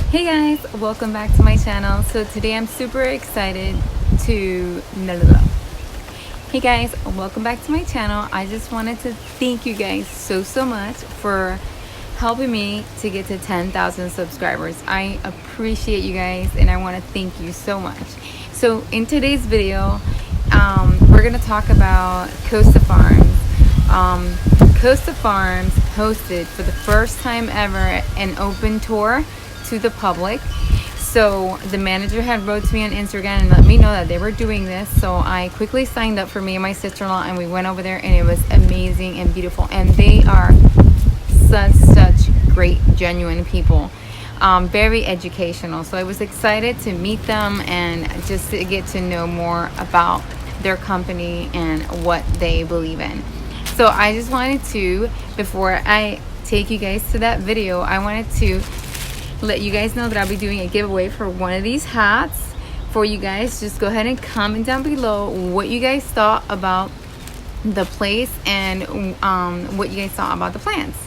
Hey guys, welcome back to my channel. So today I'm super excited to Hey guys, welcome back to my channel. I just wanted to thank you guys so much for helping me to get to 10,000 subscribers. I appreciate you guys and I want to thank you so much. So in today's video, we're gonna talk about Costa Farms. Costa Farms hosted for the first time ever an open tour to the public. So the manager had wrote to me on Instagram and let me know that they were doing this. So I quickly signed up for me and my sister-in-law, and we went over there, and it was amazing and beautiful. And they are such great, genuine people. Very educational. So I was excited to meet them and just to get to know more about their company and what they believe in. So I just wanted to, before I take you guys to that video, I wanted to let you guys know that I'll be doing a giveaway for one of these hats for you guys. Just go ahead and comment down below what you guys thought about the place and what you guys thought about the plants.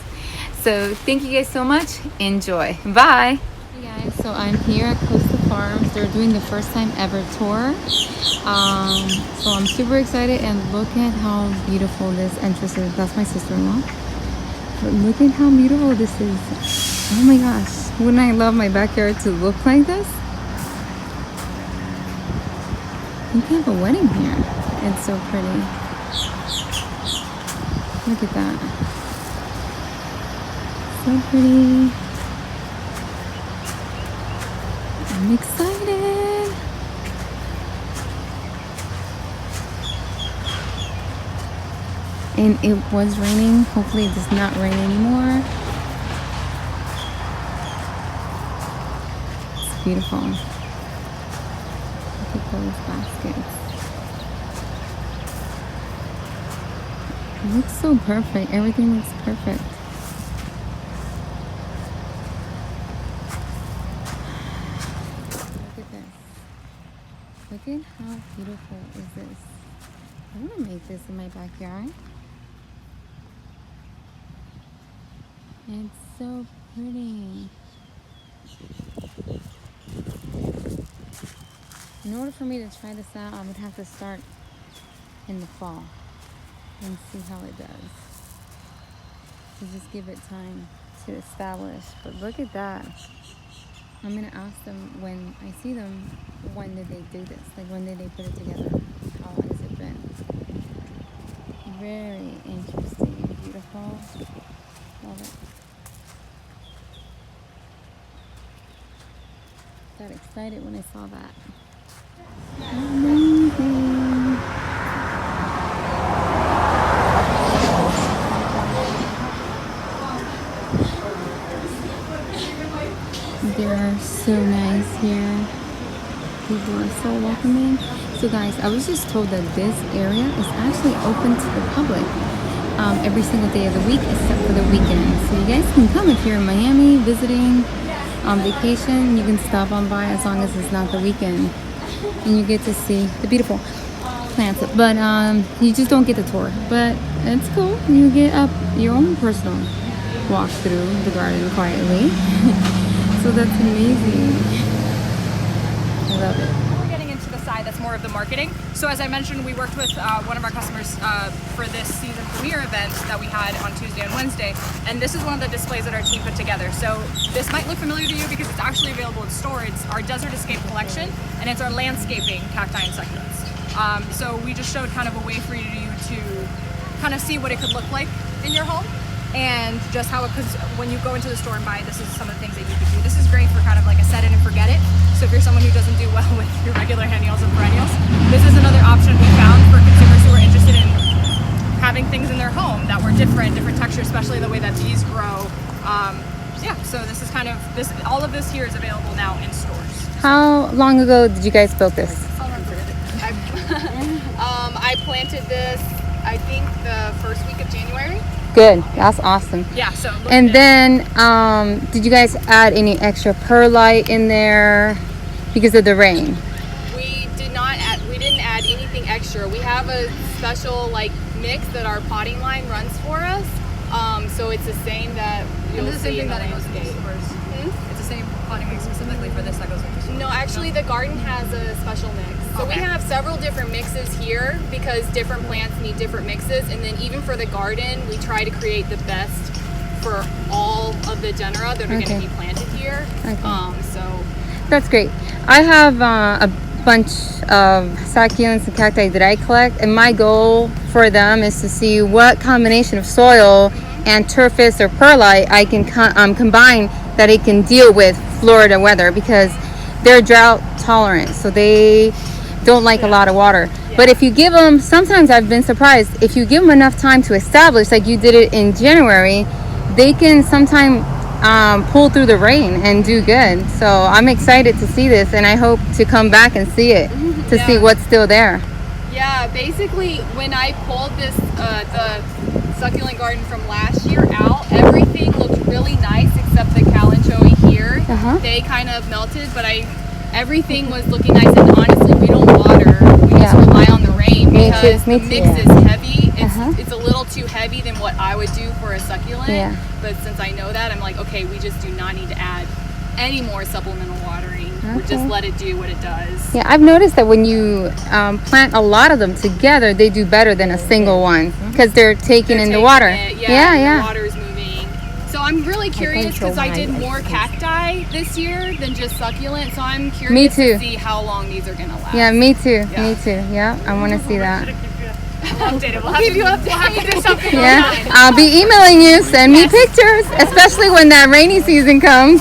So thank you guys so much. Enjoy. Bye. Hey guys, so I'm here at Costa Farms. They're doing the first time ever tour. So I'm super excited, and look at how beautiful this entrance is. That's my sister-in-law. But look at how beautiful this is. Oh my gosh, wouldn't I love my backyard to look like this? You can have a wedding here. It's so pretty. Look at that. So pretty. I'm excited. And it was raining. Hopefully it does not rain anymore. It's beautiful. Look at those baskets. It looks so perfect. Everything looks perfect. Look at this. Look at how beautiful is this. I want to make this in my backyard. It's so pretty. In order for me to try this out, I would have to start in the fall and see how it does. To just give it time to establish. But look at that. I'm gonna ask them when I see them, when did they do this? Like, when did they put it together? How long has it been? Very interesting and beautiful. Love it. Got excited when I saw that. Amazing. They are so nice here. People are so welcoming. So guys, I was just told that this area is actually open to the public every single day of the week except for the weekend. So you guys can come if you're in Miami visiting on vacation. You can stop on by as long as it's not the weekend, and you get to see the beautiful plants. But you just don't get the tour, but it's cool. You get up your own personal walk through the garden quietly. So that's amazing. I love it. We're getting into the side that's more of the marketing. So as I mentioned, we worked with one of our customers for this season premiere event that we had on Tuesday and Wednesday, and this is one of the displays that our team put together. So this might look familiar to you because it's actually available in store. It's our Desert Escape collection, and it's our landscaping cacti and succulents. So we just showed kind of a way for you to kind of see what it could look like in your home, and just how it, because when you go into the store and buy, this is some of the things that you could do. This is great for kind of like a set it and forget it. So if you're someone who doesn't do well with your regular annuals and perennials, this is another option we found for consumers who are interested in having things in their home that were different textures, especially the way that these grow. Yeah, so this is kind of, all of this here is available now in stores. How long ago did you guys build this? I planted this, I think, the first week of January. Good. That's awesome. Yeah. So. And then, did you guys add any extra perlite in there because of the rain? We didn't add anything extra. We have a special like mix that our potting line runs for us. So it's the same that you'll see in the landscape. It's the same potting mix specifically for this that goes with this? No, actually the garden has a special mix. So we Okay. have several different mixes here because different plants need different mixes, and then even for the garden, we try to create the best for all of the genera that are going Okay. to be planted here. Okay. So That's great. I have a bunch of succulents and cacti that I collect, and my goal for them is to see what combination of soil and turfus or perlite I can combine that it can deal with Florida weather, because they're drought tolerant, so they don't like a lot of water. But if you give them, sometimes I've been surprised, if you give them enough time to establish, like you did it in January, they can sometimes pull through the rain and do good. So I'm excited to see this, and I hope to come back and see it to see what's still there. yeah, basically when I pulled this the succulent garden from last year out, everything looked really nice except the calanchoe here. They kind of melted, but everything was looking nice, and honestly we don't water. We just rely on the rain because the mix is heavy. It's a little too heavy than what I would do for a succulent. Yeah. But since I know that, I'm like, okay, we just do not need to add any more supplemental watering. We just let it do what it does. Yeah, I've noticed that when you plant a lot of them together, they do better than a single one because they're taking in the water. The water is moving. So I'm really curious because I did more cacti this year than just succulent. So I'm curious to see how long these are gonna last. Yeah, me too. Me too. Yeah, I want to see that. We'll keep you updated. We'll have to do something. Yeah, I'll be emailing you. Send me pictures, especially when that rainy season comes.